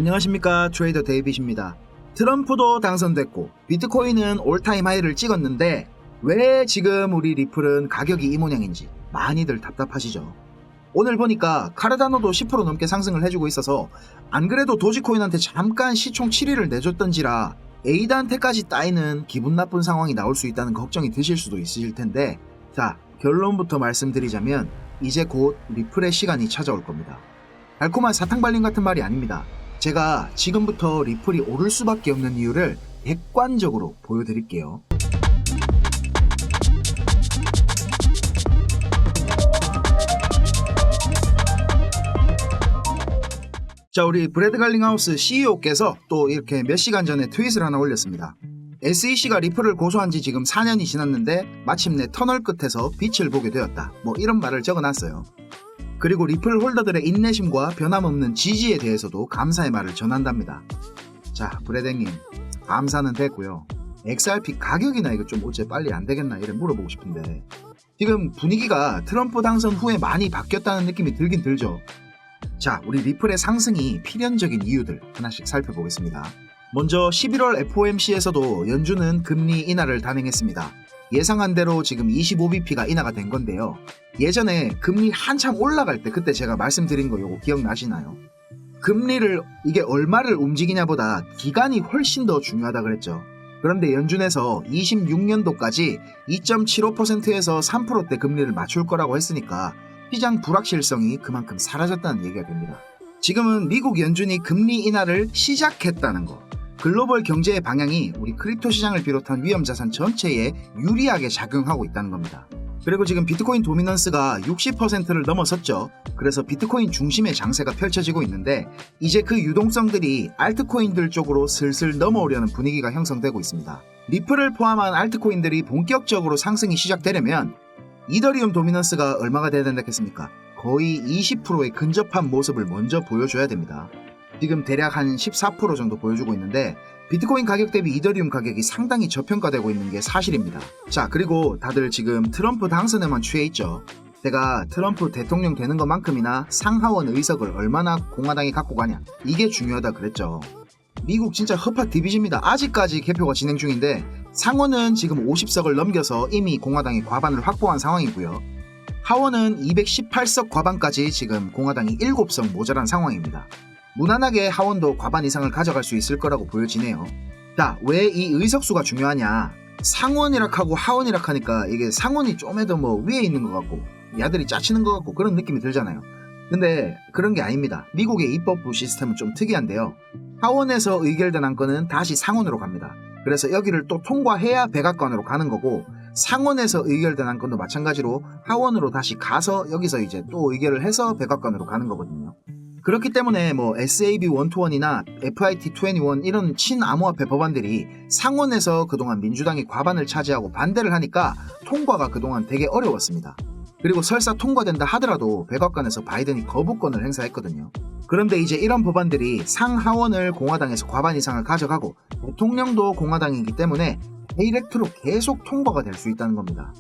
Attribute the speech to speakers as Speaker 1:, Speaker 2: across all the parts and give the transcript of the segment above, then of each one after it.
Speaker 1: 안녕하십니까, 트레이더 데이빗입니다. 트럼프도 당선됐고 비트코인은 올타임 하이를 찍었는데 왜 지금 우리 리플은 가격이 이 모양인지 많이들 답답하시죠. 오늘 보니까 카르다노도 10% 넘게 상승을 해주고 있어서 안 그래도 도지코인한테 잠깐 시총 7위를 내줬던지라 에이다한테까지 따이는 기분 나쁜 상황이 나올 수 있다는 걱정이 드실 수도 있으실 텐데, 자, 결론부터 말씀드리자면 이제 곧 리플의 시간이 찾아올 겁니다. 달콤한 사탕발림 같은 말이 아닙니다. 제가 지금부터 리플이 오를 수밖에 없는 이유를 객관적으로 보여드릴게요. 자, 우리 브래드 갈링하우스 CEO께서 또 이렇게 몇 시간 전에 트윗을 하나 올렸습니다. SEC가 리플을 고소한 지 지금 4년이 지났는데 마침내 터널 끝에서 빛을 보게 되었다. 뭐 이런 말을 적어놨어요. 그리고 리플 홀더들의 인내심과 변함없는 지지에 대해서도 감사의 말을 전한답니다. 자, 브래드님, 감사는 됐고요. XRP 가격이나 이거 좀 어째 빨리 안 되겠나 이래 물어보고 싶은데, 지금 분위기가 트럼프 당선 후에 많이 바뀌었다는 느낌이 들긴 들죠. 자, 우리 리플의 상승이 필연적인 이유들 하나씩 살펴보겠습니다. 먼저 11월 FOMC에서도 연준은 금리 인하를 단행했습니다. 예상한 대로 지금 25bp가 인하가 된 건데요. 예전에 금리 한참 올라갈 때 그때 제가 말씀드린 거 요거 기억나시나요? 금리를 이게 얼마를 움직이냐보다 기간이 훨씬 더 중요하다 그랬죠. 그런데 연준에서 26년도까지 2.75%에서 3%대 금리를 맞출 거라고 했으니까 시장 불확실성이 그만큼 사라졌다는 얘기가 됩니다. 지금은 미국 연준이 금리 인하를 시작했다는 거, 글로벌 경제의 방향이 우리 크립토 시장을 비롯한 위험자산 전체에 유리하게 작용하고 있다는 겁니다. 그리고 지금 비트코인 도미넌스가 60%를 넘어섰죠. 그래서 비트코인 중심의 장세가 펼쳐지고 있는데 이제 그 유동성들이 알트코인들 쪽으로 슬슬 넘어오려는 분위기가 형성되고 있습니다. 리플을 포함한 알트코인들이 본격적으로 상승이 시작되려면 이더리움 도미넌스가 얼마가 돼야 된다겠습니까? 거의 20%에 근접한 모습을 먼저 보여줘야 됩니다. 지금 대략 한 14% 정도 보여주고 있는데 비트코인 가격 대비 이더리움 가격이 상당히 저평가되고 있는 게 사실입니다. 자, 그리고 다들 지금 트럼프 당선에만 취해 있죠. 제가 트럼프 대통령 되는 것만큼이나 상하원 의석을 얼마나 공화당이 갖고 가냐, 이게 중요하다 그랬죠. 미국 진짜 허파 디비집니다. 아직까지 개표가 진행 중인데 상원은 지금 50석을 넘겨서 이미 공화당이 과반을 확보한 상황이고요. 하원은 218석 과반까지 지금 공화당이 7석 모자란 상황입니다. 무난하게 하원도 과반 이상을 가져갈 수 있을 거라고 보여지네요. 자, 왜 이 의석수가 중요하냐? 상원이락하고 하원이락 하니까 이게 상원이 좀에도 뭐 위에 있는 것 같고 야들이 짜치는 것 같고 그런 느낌이 들잖아요. 근데 그런 게 아닙니다. 미국의 입법부 시스템은 좀 특이한데요. 하원에서 의결된 안건은 다시 상원으로 갑니다. 그래서 여기를 또 통과해야 백악관으로 가는 거고, 상원에서 의결된 안건도 마찬가지로 하원으로 다시 가서 여기서 이제 또 의결을 해서 백악관으로 가는 거거든요. 그렇기 때문에 뭐 SAB 121이나 FIT 21 이런 친암호화폐 법안들이 상원에서 그동안 민주당이 과반을 차지하고 반대를 하니까 통과가 그동안 되게 어려웠습니다. 그리고 설사 통과된다 하더라도 백악관에서 바이든이 거부권을 행사했거든요. 그런데 이제 이런 법안들이 상하원을 공화당에서 과반 이상을 가져가고 대통령도 공화당이기 때문에 다이렉트로 계속 통과가 될 수 있다는 겁니다.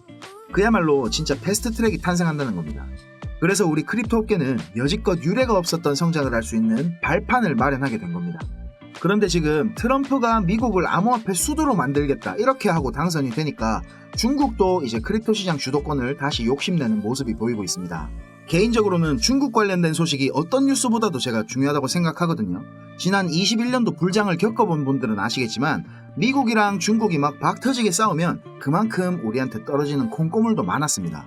Speaker 1: 그야말로 진짜 패스트트랙이 탄생한다는 겁니다. 그래서 우리 크립토 업계는 여지껏 유례가 없었던 성장을 할 수 있는 발판을 마련하게 된 겁니다. 그런데 지금 트럼프가 미국을 암호화폐 수도로 만들겠다 이렇게 하고 당선이 되니까 중국도 이제 크립토 시장 주도권을 다시 욕심내는 모습이 보이고 있습니다. 개인적으로는 중국 관련된 소식이 어떤 뉴스보다도 제가 중요하다고 생각하거든요. 지난 21년도 불장을 겪어본 분들은 아시겠지만 미국이랑 중국이 막 박터지게 싸우면 그만큼 우리한테 떨어지는 콩고물도 많았습니다.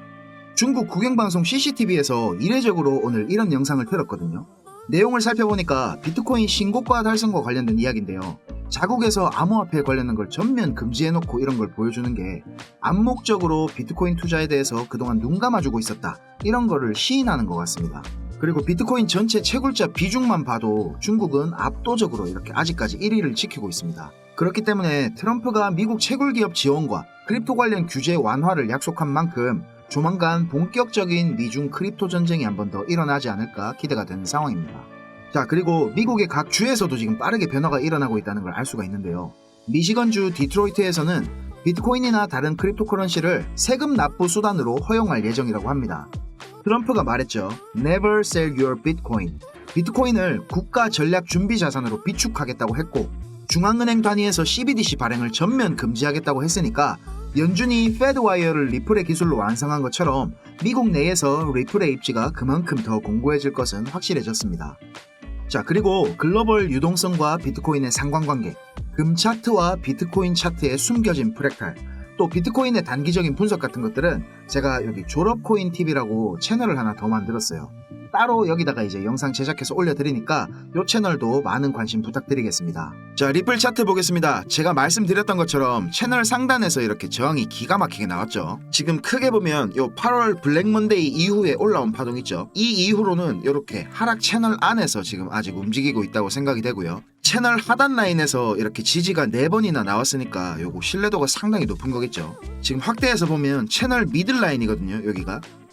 Speaker 1: 중국 국영방송 CCTV에서 이례적으로 오늘 이런 영상을 틀었거든요. 내용을 살펴보니까 비트코인 신고가 달성과 관련된 이야기인데요. 자국에서 암호화폐 관련된 걸 전면 금지해놓고 이런 걸 보여주는 게 암묵적으로 비트코인 투자에 대해서 그동안 눈 감아주고 있었다, 이런 거를 시인하는 것 같습니다. 그리고 비트코인 전체 채굴자 비중만 봐도 중국은 압도적으로 이렇게 아직까지 1위를 지키고 있습니다. 그렇기 때문에 트럼프가 미국 채굴기업 지원과 크립토 관련 규제 완화를 약속한 만큼 조만간 본격적인 미중 크립토 전쟁이 한 번 더 일어나지 않을까 기대가 되는 상황입니다. 자, 그리고 미국의 각 주에서도 지금 빠르게 변화가 일어나고 있다는 걸 알 수가 있는데요. 미시건주 디트로이트에서는 비트코인이나 다른 크립토커런시를 세금 납부 수단으로 허용할 예정이라고 합니다. 트럼프가 말했죠. Never sell your Bitcoin. 비트코인을 국가 전략 준비 자산으로 비축하겠다고 했고 중앙은행 단위에서 CBDC 발행을 전면 금지하겠다고 했으니까 연준이 페드와이어를 리플의 기술로 완성한 것처럼 미국 내에서 리플의 입지가 그만큼 더 공고해질 것은 확실해졌습니다. 자, 그리고 글로벌 유동성과 비트코인의 상관관계, 금 차트와 비트코인 차트의 숨겨진 프랙탈, 또 비트코인의 단기적인 분석 같은 것들은 제가 여기 졸업코인 TV라고 채널을 하나 더 만들었어요. 따로 여기다가 이제 영상 제작해서 올려드리니까 이 채널도 많은 관심 부탁드리겠습니다. 자, 리플 차트 보겠습니다. 제가 말씀드렸던 것처럼 채널 상단에서 이렇게 저항이 기가 막히게 나왔죠. 지금 크게 보면 요 8월 블랙 먼데이 이후에 올라온 파동 있죠. 이 이후로는 이렇게 하락 채널 안에서 지금 아직 움직이고 있다고 생각이 되고요. 채널 하단 라인에서 이렇게 지지가 4번이나 나왔으니까 요거 신뢰도가 상당히 높은 거겠죠. 지금 확대해서 보면 채널 미들 라인이거든요.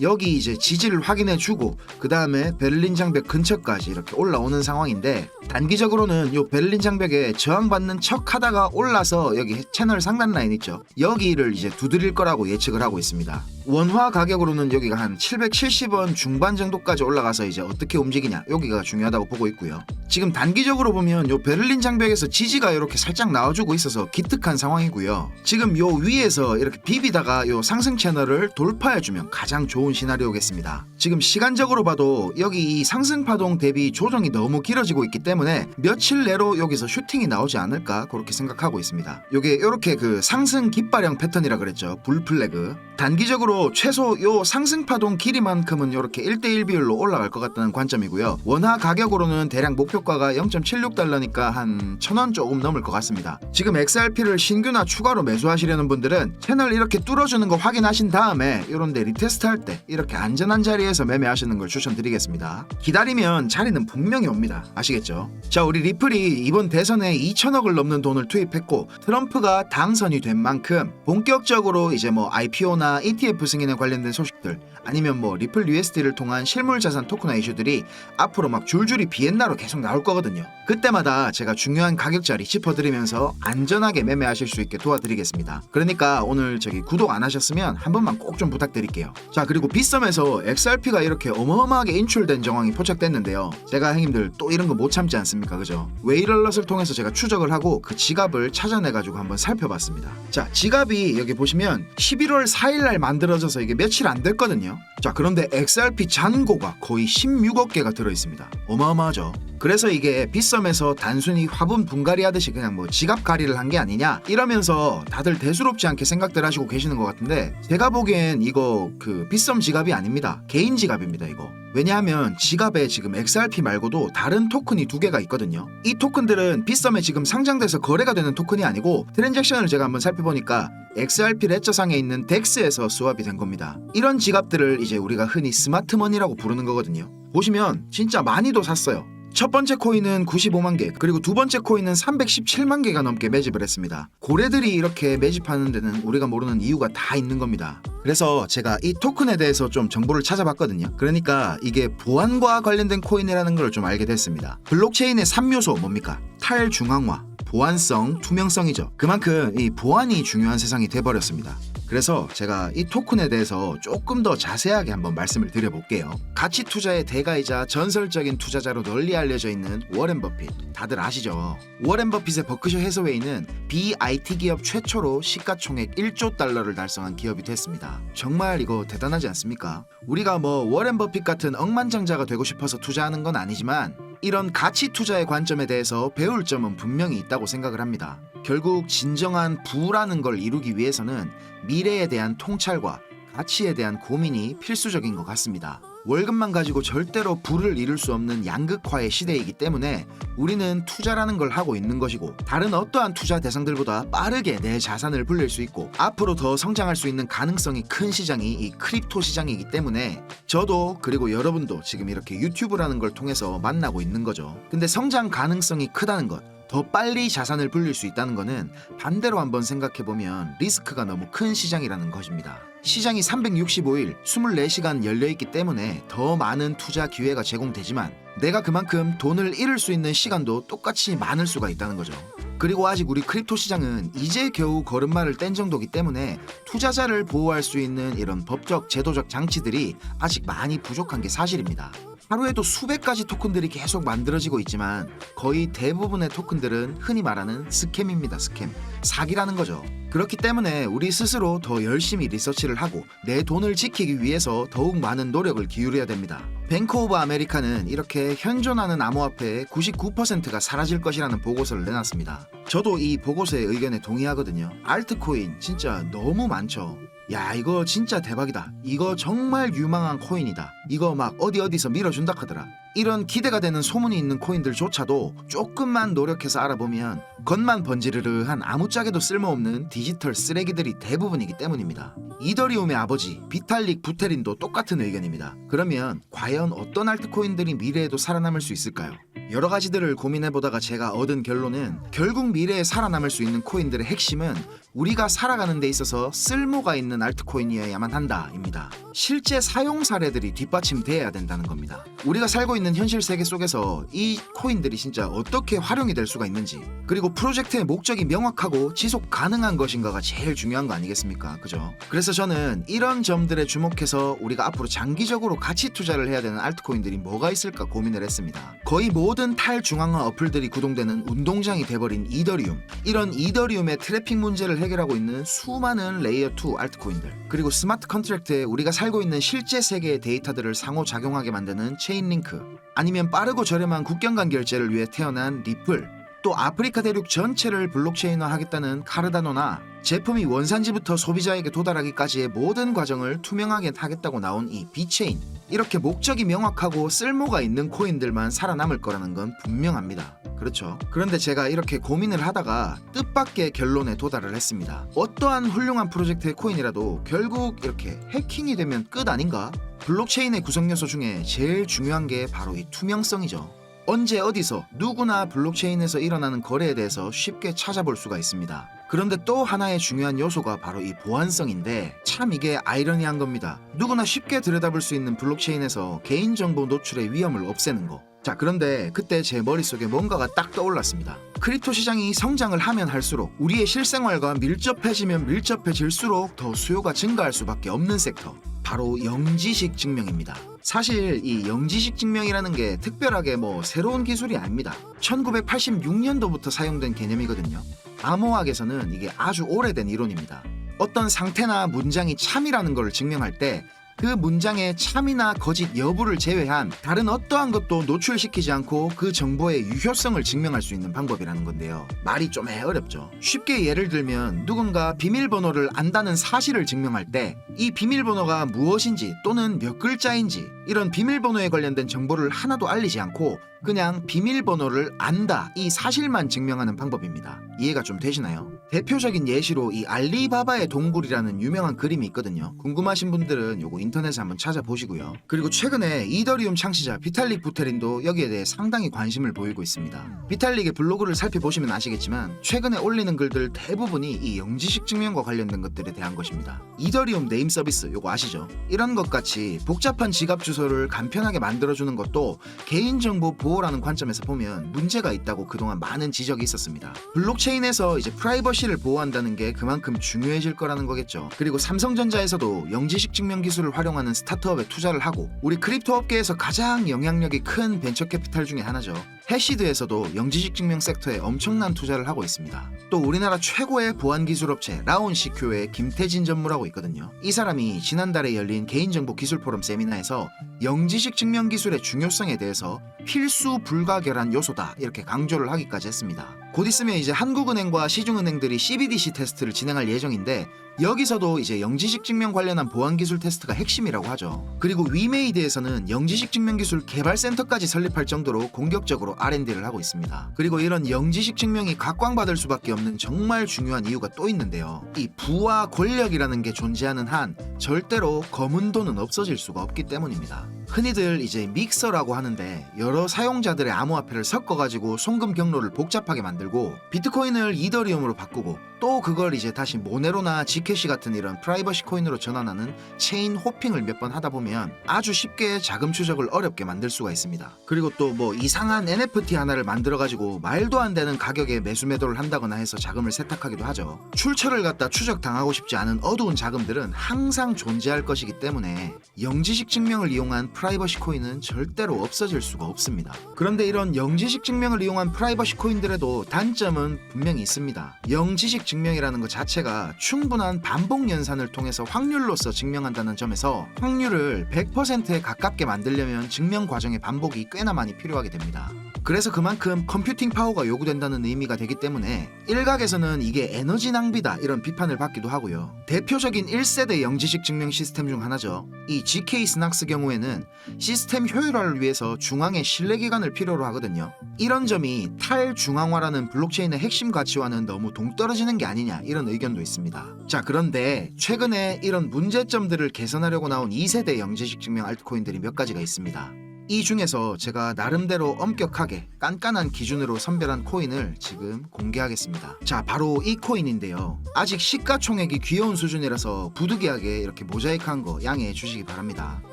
Speaker 1: 여기 이제 지지를 확인해주고 그 다음에 베를린 장벽 근처까지 이렇게 올라오는 상황인데, 단기적으로는 요 베를린 장벽에 저항받는 척 하다가 올라서 여기 채널 상단 라인 있죠. 여기를 이제 두드릴 거라고 예측을 하고 있습니다. 원화 가격으로는 여기가 한 770원 중반 정도까지 올라가서 이제 어떻게 움직이냐, 여기가 중요하다고 보고 있고요. 지금 단기적으로 보면 요 베를린 장벽에서 지지가 이렇게 살짝 나와주고 있어서 기특한 상황이고요. 지금 요 위에서 이렇게 비비다가 요 상승 채널을 돌파해주면 가장 좋은 시나리오겠습니다. 지금 시간적으로 봐도 여기 이 상승 파동 대비 조정이 너무 길어지고 있기 때문에 며칠 내로 여기서 슈팅이 나오지 않을까 그렇게 생각하고 있습니다. 요게 이렇게 그 상승 깃발형 패턴이라 그랬죠. 불플래그. 단기적으로 최소 요 상승 파동 길이만큼은 이렇게 1대1 비율로 올라갈 것 같다는 관점이고요. 원화 가격으로는 대략 목표가가 0.76달러니까 한 1,000원 조금 넘을 것 같습니다. 지금 XRP를 신규나 추가로 매수하시려는 분들은 채널 이렇게 뚫어주는 거 확인하신 다음에 이런데 리테스트 할 때 이렇게 안전한 자리에서 매매하시는 걸 추천드리겠습니다. 기다리면 자리는 분명히 옵니다. 아시겠죠? 자, 우리 리플이 이번 대선에 2천억을 넘는 돈을 투입했고 트럼프가 당선이 된 만큼 본격적으로 이제 뭐 IPO나 ETF 승인에 관련된 소식들, 아니면 뭐 리플 USD를 통한 실물자산 토큰화 이슈들이 앞으로 막 줄줄이 비엔나로 계속 나올 거거든요. 그때마다 제가 중요한 가격 자리 짚어드리면서 안전하게 매매하실 수 있게 도와드리겠습니다. 그러니까 오늘 구독 안 하셨으면 한 번만 꼭 좀 부탁드릴게요. 자, 그리고 빗썸에서 XRP가 이렇게 어마어마하게 인출된 정황이 포착됐는데요. 제가 형님들 또 이런 거 못 참지 않습니까? 그죠? 웨이럴럿을 통해서 제가 추적을 하고 그 지갑을 찾아내가지고 한번 살펴봤습니다. 자, 지갑이 여기 보시면 11월 4일날 만들어져서 이게 며칠 안 됐거든요. 자, 그런데 XRP 잔고가 거의 16억 개가 들어있습니다. 어마어마하죠? 그래서 이게 빗썸에서 단순히 화분 분갈이 하듯이 그냥 뭐 지갑 가리를 한 게 아니냐 이러면서 다들 대수롭지 않게 생각들 하시고 계시는 것 같은데, 제가 보기엔 이거 그 빗썸 지갑이 아닙니다. 개인 지갑입니다, 이거. 왜냐하면 지갑에 지금 XRP 말고도 다른 토큰이 2개가 있거든요. 이 토큰들은 빗썸에 지금 상장돼서 거래가 되는 토큰이 아니고 트랜잭션을 제가 한번 살펴보니까 XRP 레저상에 있는 덱스에서 스왑이 된 겁니다. 이런 지갑들을 이제 우리가 흔히 스마트머니라고 부르는 거거든요. 보시면 진짜 많이도 샀어요. 첫 번째 코인은 95만 개, 그리고 두 번째 코인은 317만 개가 넘게 매집을 했습니다. 고래들이 이렇게 매집하는 데는 우리가 모르는 이유가 다 있는 겁니다. 그래서 제가 이 토큰에 대해서 좀 정보를 찾아봤거든요. 그러니까 이게 보안과 관련된 코인이라는 걸 좀 알게 됐습니다. 블록체인의 3요소 뭡니까? 탈중앙화, 보안성, 투명성이죠. 그만큼 이 보안이 중요한 세상이 돼버렸습니다. 그래서 제가 이 토큰에 대해서 조금 더 자세하게 한번 말씀을 드려볼게요. 가치 투자의 대가이자 전설적인 투자자로 널리 알려져 있는 워렌 버핏, 다들 아시죠? 워렌 버핏의 버크셔 해서웨이는 BIT 기업 최초로 시가총액 1조 달러를 달성한 기업이 됐습니다. 정말 이거 대단하지 않습니까? 우리가 뭐 워렌 버핏 같은 억만장자가 되고 싶어서 투자하는 건 아니지만 이런 가치 투자의 관점에 대해서 배울 점은 분명히 있다고 생각을 합니다. 결국 진정한 부라는 걸 이루기 위해서는 미래에 대한 통찰과 가치에 대한 고민이 필수적인 것 같습니다. 월급만 가지고 절대로 부를 이룰 수 없는 양극화의 시대이기 때문에 우리는 투자라는 걸 하고 있는 것이고, 다른 어떠한 투자 대상들보다 빠르게 내 자산을 불릴 수 있고 앞으로 더 성장할 수 있는 가능성이 큰 시장이 이 크립토 시장이기 때문에 저도 그리고 여러분도 지금 이렇게 유튜브라는 걸 통해서 만나고 있는 거죠. 근데 성장 가능성이 크다는 것, 더 빨리 자산을 불릴 수 있다는 것은 반대로 한번 생각해보면 리스크가 너무 큰 시장이라는 것입니다. 시장이 365일 24시간 열려있기 때문에 더 많은 투자 기회가 제공되지만 내가 그만큼 돈을 잃을 수 있는 시간도 똑같이 많을 수가 있다는 거죠. 그리고 아직 우리 크립토 시장은 이제 겨우 걸음마를 뗀 정도기 때문에 투자자를 보호할 수 있는 이런 법적, 제도적 장치들이 아직 많이 부족한 게 사실입니다. 하루에도 수백 가지 토큰들이 계속 만들어지고 있지만 거의 대부분의 토큰들은 흔히 말하는 스캠입니다. 스캠. 사기라는 거죠. 그렇기 때문에 우리 스스로 더 열심히 리서치를 하고 내 돈을 지키기 위해서 더욱 많은 노력을 기울여야 됩니다. 뱅크 오브 아메리카는 이렇게 현존하는 암호화폐의 99%가 사라질 것이라는 보고서를 내놨습니다. 저도 이 보고서의 의견에 동의하거든요. 알트코인 진짜 너무 많죠. 야, 이거 진짜 대박이다. 이거 정말 유망한 코인이다. 이거 막 어디서 밀어준다 하더라. 이런 기대가 되는 소문이 있는 코인들조차도 조금만 노력해서 알아보면 겉만 번지르르한 아무짝에도 쓸모없는 디지털 쓰레기들이 대부분이기 때문입니다. 이더리움의 아버지 비탈릭 부테린도 똑같은 의견입니다. 그러면 과연 어떤 알트코인들이 미래에도 살아남을 수 있을까요? 여러 가지들을 고민해보다가 제가 얻은 결론은 결국 미래에 살아남을 수 있는 코인들의 핵심은 우리가 살아가는 데 있어서 쓸모가 있는 알트코인이어야만 한다입니다. 실제 사용 사례들이 뒷받침돼야 된다는 겁니다. 우리가 살고 있는 현실 세계 속에서 이 코인들이 진짜 어떻게 활용이 될 수가 있는지, 그리고 프로젝트의 목적이 명확하고 지속 가능한 것인가가 제일 중요한 거 아니겠습니까? 그죠? 그래서 저는 이런 점들에 주목해서 우리가 앞으로 장기적으로 가치 투자를 해야 되는 알트코인들이 뭐가 있을까 고민을 했습니다. 거의 모든 탈중앙화 어플들이 구동되는 운동장이 돼버린 이더리움, 이런 이더리움의 트래픽 문제를 해결하고 있는 수많은 레이어2 알트코인들, 그리고 스마트 컨트랙트에 우리가 살고 있는 실제 세계의 데이터들을 상호작용하게 만드는 체인링크, 아니면 빠르고 저렴한 국경 간 결제를 위해 태어난 리플, 또 아프리카 대륙 전체를 블록체인화하겠다는 카르다노나 제품이 원산지부터 소비자에게 도달하기까지의 모든 과정을 투명하게 하겠다고 나온 이 비체인, 이렇게 목적이 명확하고 쓸모가 있는 코인들만 살아남을 거라는 건 분명합니다. 그렇죠. 그런데 제가 이렇게 고민을 하다가 뜻밖의 결론에 도달을 했습니다. 어떠한 훌륭한 프로젝트의 코인이라도 결국 이렇게 해킹이 되면 끝 아닌가? 블록체인의 구성 요소 중에 제일 중요한 게 바로 이 투명성이죠. 언제 어디서 누구나 블록체인에서 일어나는 거래에 대해서 쉽게 찾아볼 수가 있습니다. 그런데 또 하나의 중요한 요소가 바로 이 보안성인데, 참 이게 아이러니한 겁니다. 누구나 쉽게 들여다볼 수 있는 블록체인에서 개인정보 노출의 위험을 없애는 거. 자, 그런데 그때 제 머릿속에 뭔가가 딱 떠올랐습니다. 크립토 시장이 성장을 하면 할수록, 우리의 실생활과 밀접해지면 밀접해질수록 더 수요가 증가할 수밖에 없는 섹터, 바로 영지식 증명입니다. 사실 이 영지식 증명이라는 게 특별하게 새로운 기술이 아닙니다. 1986년도부터 사용된 개념이거든요. 암호학에서는 이게 아주 오래된 이론입니다. 어떤 상태나 문장이 참이라는 걸 증명할 때 그 문장의 참이나 거짓 여부를 제외한 다른 어떠한 것도 노출시키지 않고 그 정보의 유효성을 증명할 수 있는 방법이라는 건데요. 말이 좀 어렵죠. 쉽게 예를 들면 누군가 비밀번호를 안다는 사실을 증명할 때 이 비밀번호가 무엇인지 또는 몇 글자인지 이런 비밀번호에 관련된 정보를 하나도 알리지 않고 그냥 비밀번호를 안다, 이 사실만 증명하는 방법입니다. 이해가 좀 되시나요? 대표적인 예시로 이 알리바바의 동굴이라는 유명한 그림이 있거든요. 궁금하신 분들은 요거 인터넷에 한번 찾아보시고요. 그리고 최근에 이더리움 창시자 비탈릭 부테린도 여기에 대해 상당히 관심을 보이고 있습니다. 비탈릭의 블로그를 살펴보시면 아시겠지만 최근에 올리는 글들 대부분이 이 영지식 증명과 관련된 것들에 대한 것입니다. 이더리움 네임 서비스 요거 아시죠? 이런 것 같이 복잡한 지갑 주소를 간편하게 만들어주는 것도 개인정보 보호라는 관점에서 보면 문제가 있다고 그동안 많은 지적이 있었습니다. 블록체인에서 이제 프라이버시를 보호한다는 게 그만큼 중요해질 거라는 거겠죠. 그리고 삼성전자에서도 영지식 증명 기술을 활용하는 스타트업에 투자를 하고, 우리 크립토 업계에서 가장 영향력이 큰 벤처 캐피탈 중에 하나죠. 해시드에서도 영지식 증명 섹터에 엄청난 투자를 하고 있습니다. 또 우리나라 최고의 보안 기술 업체 라온시큐의 김태진 전무라고 있거든요. 이 사람이 지난달에 열린 개인정보 기술 포럼 세미나에서 영지식 증명 기술의 중요성에 대해서 필수 불가결한 요소다 이렇게 강조를 하기까지 했습니다. 곧 있으면 이제 한국은행과 시중은행들이 CBDC 테스트를 진행할 예정인데, 여기서도 이제 영지식 증명 관련한 보안 기술 테스트가 핵심이라고 하죠. 그리고 위메이드에서는 영지식 증명 기술 개발센터까지 설립할 정도로 공격적으로 R&D를 하고 있습니다. 그리고 이런 영지식 증명이 각광받을 수밖에 없는 정말 중요한 이유가 또 있는데요. 이 부와 권력이라는 게 존재하는 한 절대로 검은 돈은 없어질 수가 없기 때문입니다. 흔히들 이제 믹서라고 하는데 여러 사용자들의 암호화폐를 섞어가지고 송금 경로를 복잡하게 만들고 비트코인을 이더리움으로 바꾸고 또 그걸 이제 다시 모네로나 지캐시 같은 이런 프라이버시 코인으로 전환하는 체인 호핑을 몇 번 하다 보면 아주 쉽게 자금 추적을 어렵게 만들 수가 있습니다. 그리고 또 이상한 NFT 하나를 만들어가지고 말도 안 되는 가격에 매수 매도를 한다거나 해서 자금을 세탁하기도 하죠. 출처를 갖다 추적당하고 싶지 않은 어두운 자금들은 항상 존재할 것이기 때문에 영지식 증명을 이용한 프라이버시 코인은 절대로 없어질 수가 없습니다. 그런데 이런 영지식 증명을 이용한 프라이버시 코인들에도 단점은 분명히 있습니다. 영지식 증명이라는 것 자체가 충분한 반복 연산을 통해서 확률로서 증명한다는 점에서 확률을 100%에 가깝게 만들려면 증명 과정의 반복이 꽤나 많이 필요하게 됩니다. 그래서 그만큼 컴퓨팅 파워가 요구된다는 의미가 되기 때문에 일각에서는 이게 에너지 낭비다 이런 비판을 받기도 하고요. 대표적인 1세대 영지식 증명 시스템 중 하나죠. 이 GK 스낙스 경우에는 시스템 효율화를 위해서 중앙에 신뢰기관을 필요로 하거든요. 이런 점이 탈중앙화라는 블록체인의 핵심 가치와는 너무 동떨어지는 게 아니냐 이런 의견도 있습니다. 자, 그런데 최근에 이런 문제점들을 개선하려고 나온 2세대 영지식 증명 알트코인들이 몇 가지가 있습니다. 이 중에서 제가 나름대로 엄격하게 깐깐한 기준으로 선별한 코인을 지금 공개하겠습니다. 자, 바로 이 코인인데요. 아직 시가총액이 귀여운 수준이라서 부득이하게 이렇게 모자이크한 거 양해해 주시기 바랍니다.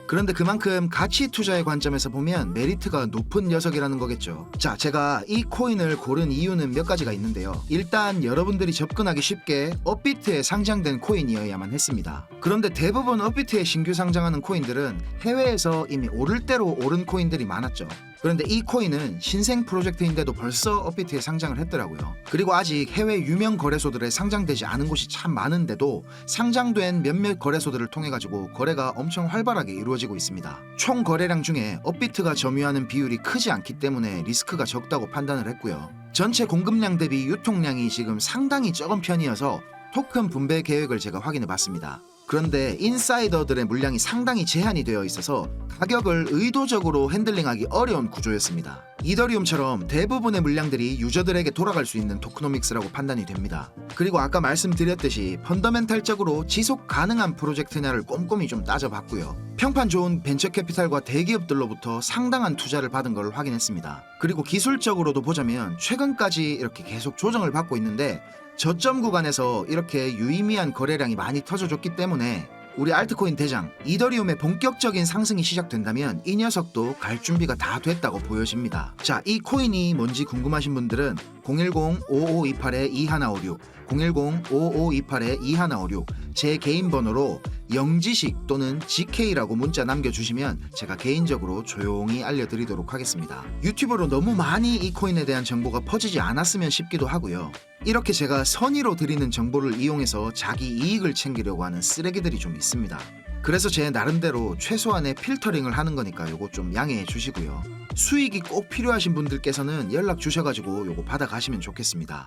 Speaker 1: 그런데 그만큼 가치 투자의 관점에서 보면 메리트가 높은 녀석이라는 거겠죠. 자, 제가 이 코인을 고른 이유는 몇 가지가 있는데요. 일단 여러분들이 접근하기 쉽게 업비트에 상장된 코인이어야만 했습니다. 그런데 대부분 업비트에 신규 상장하는 코인들은 해외에서 이미 오를 대로 오른 코인들이 많았죠. 그런데 이 코인은 신생 프로젝트인데도 벌써 업비트에 상장을 했더라고요. 그리고 아직 해외 유명 거래소들에 상장되지 않은 곳이 참 많은데도 상장된 몇몇 거래소들을 통해 가지고 거래가 엄청 활발하게 이루어지고 있습니다. 총 거래량 중에 업비트가 점유하는 비율이 크지 않기 때문에 리스크가 적다고 판단을 했고요. 전체 공급량 대비 유통량이 지금 상당히 적은 편이어서 토큰 분배 계획을 제가 확인해 봤습니다. 그런데 인사이더들의 물량이 상당히 제한이 되어 있어서 가격을 의도적으로 핸들링하기 어려운 구조였습니다. 이더리움처럼 대부분의 물량들이 유저들에게 돌아갈 수 있는 토크노믹스라고 판단이 됩니다. 그리고 아까 말씀드렸듯이 펀더멘탈적으로 지속 가능한 프로젝트냐를 꼼꼼히 좀 따져봤고요. 평판 좋은 벤처 캐피탈과 대기업들로부터 상당한 투자를 받은 걸 확인했습니다. 그리고 기술적으로도 보자면 최근까지 이렇게 계속 조정을 받고 있는데 저점 구간에서 이렇게 유의미한 거래량이 많이 터져줬기 때문에 우리 알트코인 대장 이더리움의 본격적인 상승이 시작된다면 이 녀석도 갈 준비가 다 됐다고 보여집니다. 자, 이 코인이 뭔지 궁금하신 분들은 010-5528-2156 010-5528-2156 제 개인 번호로 영지식 또는 GK라고 문자 남겨주시면 제가 개인적으로 조용히 알려드리도록 하겠습니다. 유튜브로 너무 많이 이 코인에 대한 정보가 퍼지지 않았으면 싶기도 하고요. 이렇게 제가 선의로 드리는 정보를 이용해서 자기 이익을 챙기려고 하는 쓰레기들이 좀 있습니다. 그래서 제 나름대로 최소한의 필터링을 하는 거니까 요거 좀 양해해 주시고요. 수익이 꼭 필요하신 분들께서는 연락 주셔가지고 요거 받아가시면 좋겠습니다.